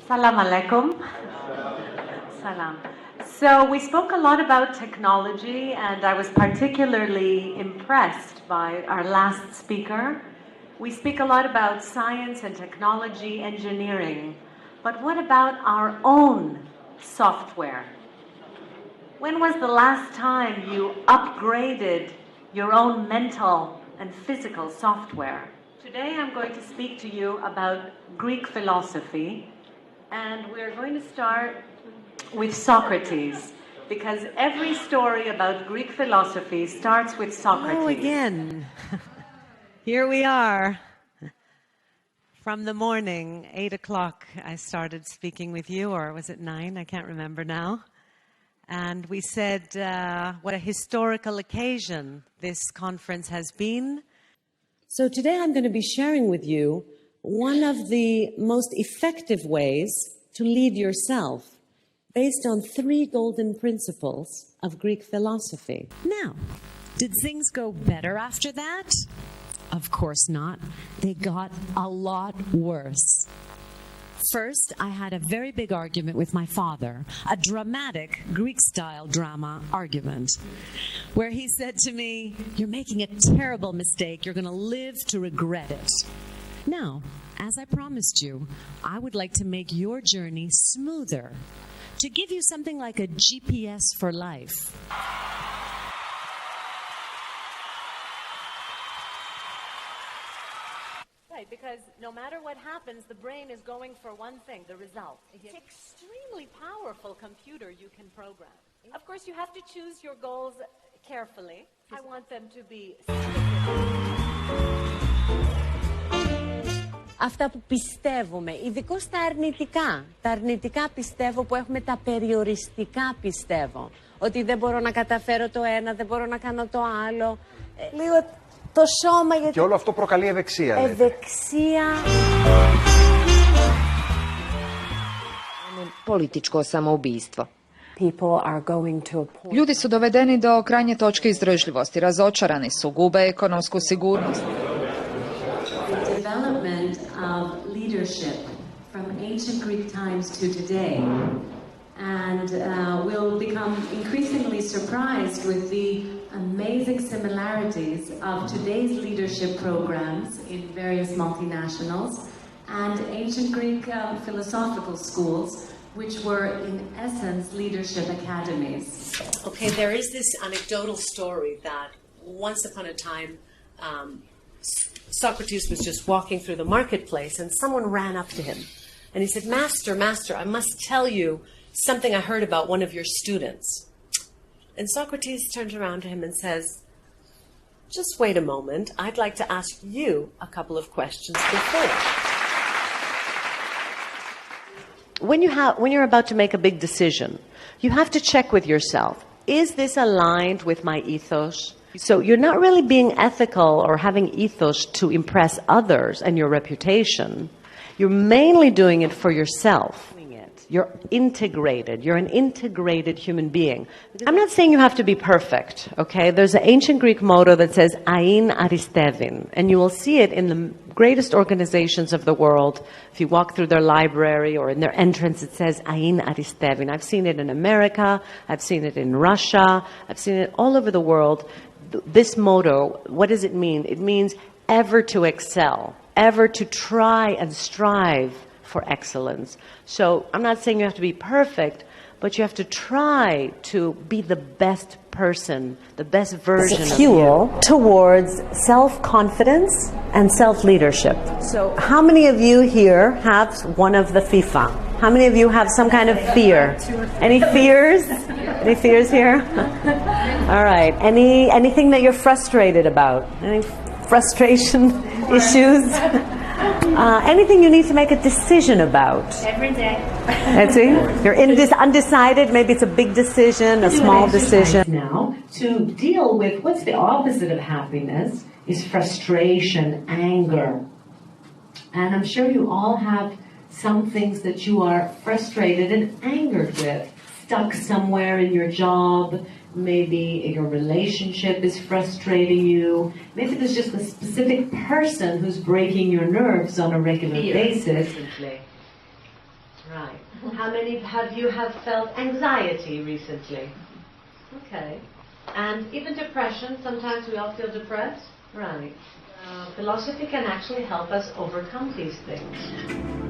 Salam alaikum. Salam. So we spoke a lot about technology, and I was particularly impressed by our last speaker. We speak a lot about science and technology, engineering, but what about our own software? When was the last time you upgraded your own mental and physical software? Today I'm going to speak to you about Greek philosophy, and we're going to start with Socrates, because every story about Greek philosophy starts with Socrates. Hello again. Here we are. From the morning, 8 o'clock, I started speaking with you, or was it 9? I can't remember now. And we said what a historical occasion this conference has been. So today I'm going to be sharing with you one of the most effective ways to lead yourself based on 3 golden principles of Greek philosophy. Now, did things go better after that? Of course not. They got a lot worse. First, I had a very big argument with my father, a dramatic Greek-style drama argument, where he said to me, "You're making a terrible mistake. You're going to live to regret it." Now, as I promised you, I would like to make your journey smoother, to give you something like a GPS for life. Right, because no matter what happens, the brain is going for one thing, the result. It's an extremely powerful computer you can program. Of course, you have to choose your goals carefully. I want them to be Αυτά που πιστεύουμε, ειδικώς τα αρνητικά. Τα αρνητικά πιστεύω που έχουμε, τα περιοριστικά πιστεύω. Ότι δεν μπορώ να καταφέρω το ένα, δεν μπορώ να κάνω το άλλο. Λίγο το σώμα... Γιατί... Και όλο αυτό προκαλεί ευεξία. Ευεξία... Političko samoubistvo. Ljudi su dovedeni do krajnje točke izdržljivosti, razočarani su, gube ekonomsku sigurnost. Development of leadership from ancient Greek times to today, and we'll become increasingly surprised with the amazing similarities of today's leadership programs in various multinationals and ancient Greek philosophical schools, which were in essence leadership academies. Okay, there is this anecdotal story that once upon a time Socrates was just walking through the marketplace and someone ran up to him and he said, "Master, master, I must tell you something I heard about one of your students." And Socrates turns around to him and says, "Just wait a moment, I'd like to ask you a couple of questions before." When you're about to make a big decision, you have to check with yourself, is this aligned with my ethos? So you're not really being ethical or having ethos to impress others and your reputation. You're mainly doing it for yourself. You're integrated. You're an integrated human being. I'm not saying you have to be perfect, okay? There's an ancient Greek motto that says, "Ain aristevin," and you will see it in the greatest organizations of the world. If you walk through their library or in their entrance, it says, "Ain aristevin." I've seen it in America. I've seen it in Russia. I've seen it all over the world. This motto, what does it mean? It means ever to excel, ever to try and strive for excellence. So I'm not saying you have to be perfect, but you have to try to be the best person, the best version of you. Towards self-confidence and self-leadership. So how many of you here have one of the FIFA? How many of you have some kind of fear? Any fears? Any fears here? All right. Anything that you're frustrated about? Any frustration issues? Anything you need to make a decision about? Every day. That's it? You're undecided. Maybe it's a big decision, a small decision. Now, to deal with what's the opposite of happiness is frustration, anger. And I'm sure you all have some things that you are frustrated and angered with. Stuck somewhere in your job. Maybe your relationship is frustrating you. Maybe there's just a specific person who's breaking your nerves on a regular basis. Right. How many have you felt anxiety recently? Okay. And even depression, sometimes we all feel depressed? Right. Philosophy can actually help us overcome these things.